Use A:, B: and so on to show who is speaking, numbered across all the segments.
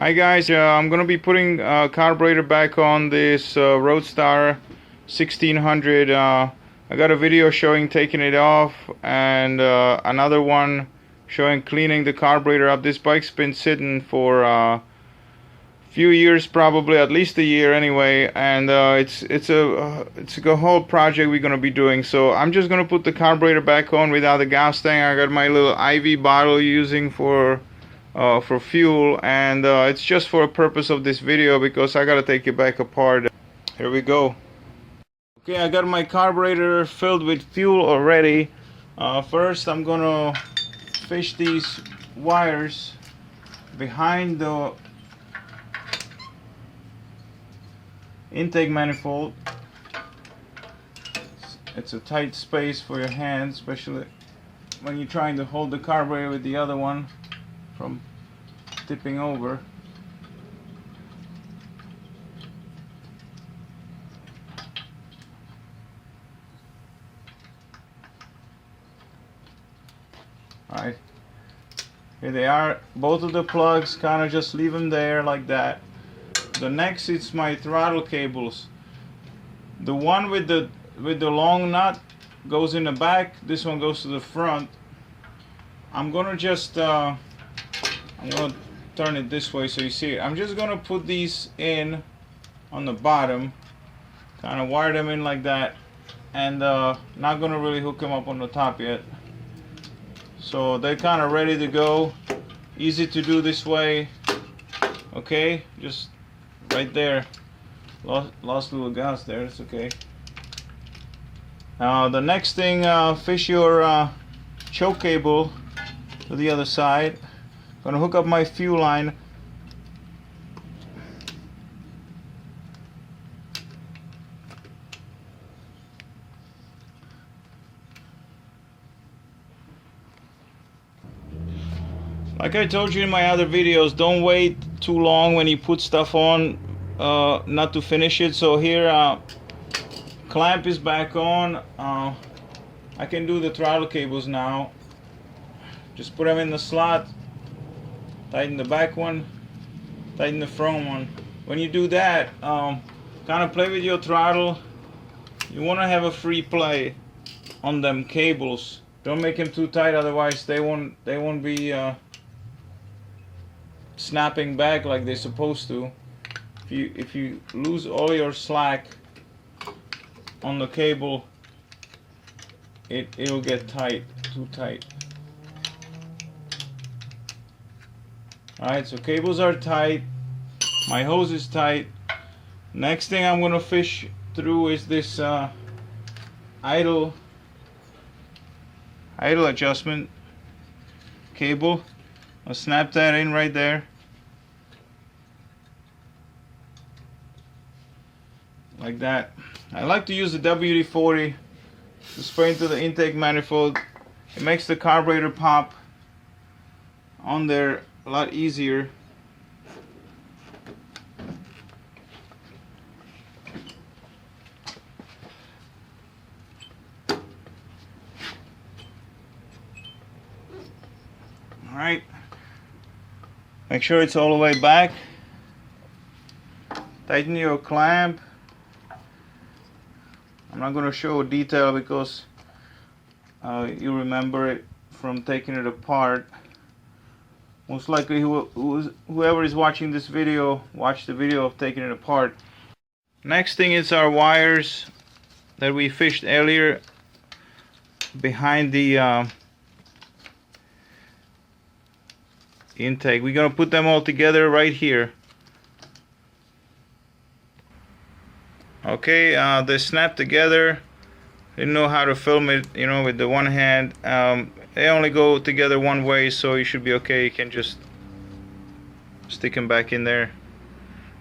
A: Hi guys, I'm gonna be putting carburetor back on this Road Star 1600. I got a video showing taking it off and another one showing cleaning the carburetor up. This bike's been sitting for a few years, probably at least a year anyway, and it's a whole project we're gonna be doing. So I'm just gonna put the carburetor back on without the gas tank. I got my little IV bottle using for fuel, and it's just for a purpose of this video because I gotta take it back apart. Here we go. Okay, I got my carburetor filled with fuel already. First I'm gonna fish these wires behind the intake manifold. It's a tight space for your hands, especially when you're trying to hold the carburetor with the other one from tipping over. Alright, here they are, both of the plugs. Kind of just leave them there like that. The next is my throttle cables. The one with the long nut goes in the back, this one goes to the front. I'm gonna just I'm gonna turn it this way so you see it. I'm just gonna put these in on the bottom, kind of wire them in like that, and not gonna really hook them up on the top yet. So they're kind of ready to go. Easy to do this way. Okay, just right there. Lost a little gas there. It's okay. The next thing, fish your choke cable to the other side. Gonna hook up my fuel line. Like I told you in my other videos, don't wait too long when you put stuff on not to finish it. So here, clamp is back on. I can do the throttle cables now. Just put them in the slot. Tighten the back one, tighten the front one. When you do that, kind of play with your throttle. You want to have a free play on them cables. Don't make them too tight, otherwise they won't be snapping back like they're supposed to. If you lose all your slack on the cable, it'll get tight, too tight. Alright, so cables are tight, my hose is tight. Next thing I'm gonna fish through is this idle adjustment cable. I'll snap that in right there, like that. I like to use the WD-40 to spray into the intake manifold. It makes the carburetor pop on there a lot easier. Alright, make sure it's all the way back. Tighten your clamp. I'm not going to show detail because you remember it from taking it apart. Most likely whoever is watching this video watched the video of taking it apart. Next thing is our wires that we fished earlier behind the intake. We're gonna put them all together right here. Okay, they snap together. Didn't know how to film it, you know, with the one hand. They only go together one way, so you should be okay. You can just stick them back in there.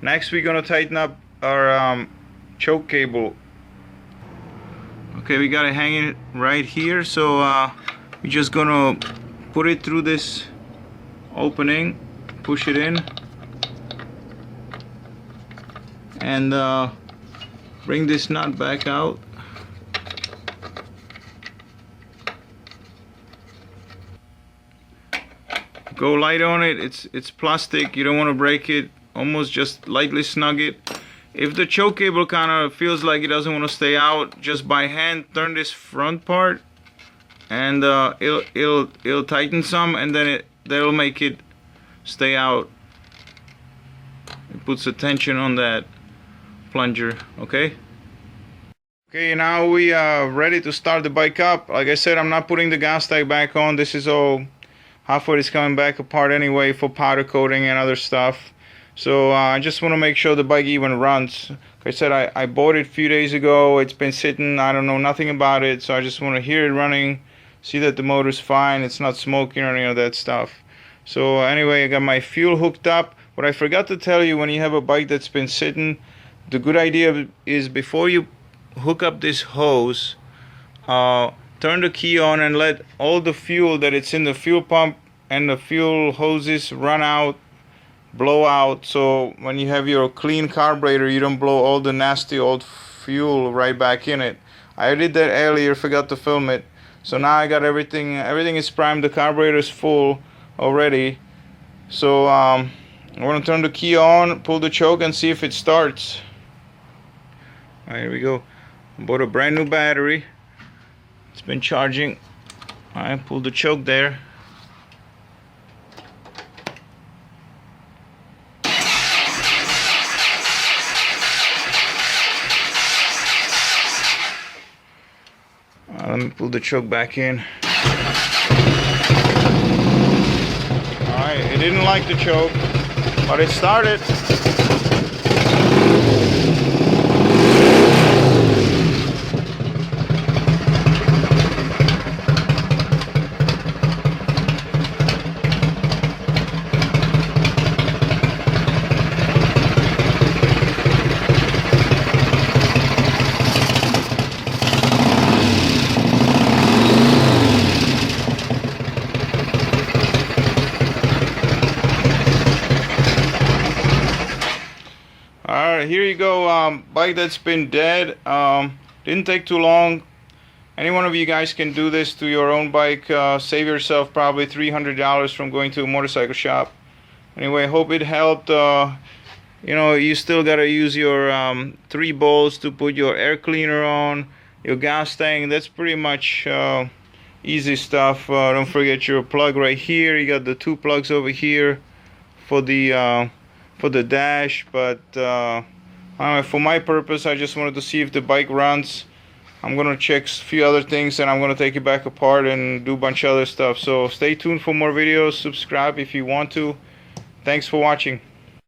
A: Next, we're gonna tighten up our choke cable. Okay, we got it hanging right here, so we're just gonna put it through this opening, push it in, and bring this nut back out. Go light on it. It's plastic, you don't want to break it. Almost just lightly snug it. If the choke cable kind of feels like it doesn't want to stay out, just by hand turn this front part, and it'll tighten some, and then that'll make it stay out. It puts the tension on that plunger. Okay, now we are ready to start the bike up. Like I said, I'm not putting the gas tank back on. This is all, half of it is coming back apart anyway for powder coating and other stuff. So I just want to make sure the bike even runs. Like I said, I bought it a few days ago. It's been sitting, I don't know nothing about it, so I just want to hear it running, see that the motor's fine, it's not smoking or any of that stuff. So anyway, I got my fuel hooked up. What I forgot to tell you, when you have a bike that's been sitting, the good idea is before you hook up this hose, turn the key on and let all the fuel that it's in the fuel pump and the fuel hoses run out, blow out, so when you have your clean carburetor, you don't blow all the nasty old fuel right back in it. I did that earlier, forgot to film it. So now I got everything is primed, the carburetor is full already. So I'm going to turn the key on, pull the choke, and see if it starts. Alright, here we go. I bought a brand new battery. It's been charging. I pulled the choke there. Let me pull the choke back in. Alright, it didn't like the choke, but it started. Alright, here you go. Bike that's been dead. Didn't take too long. Any one of you guys can do this to your own bike. Save yourself probably $300 from going to a motorcycle shop. Anyway, hope it helped. You know, you still gotta use your 3 bolts to put your air cleaner on, your gas tank. That's pretty much easy stuff. Don't forget your plug right here. You got the 2 plugs over here for the dash, but for my purpose, I just wanted to see if the bike runs. I'm gonna check a few other things, and I'm gonna take it back apart and do a bunch of other stuff. So stay tuned for more videos. Subscribe if you want to. Thanks for watching.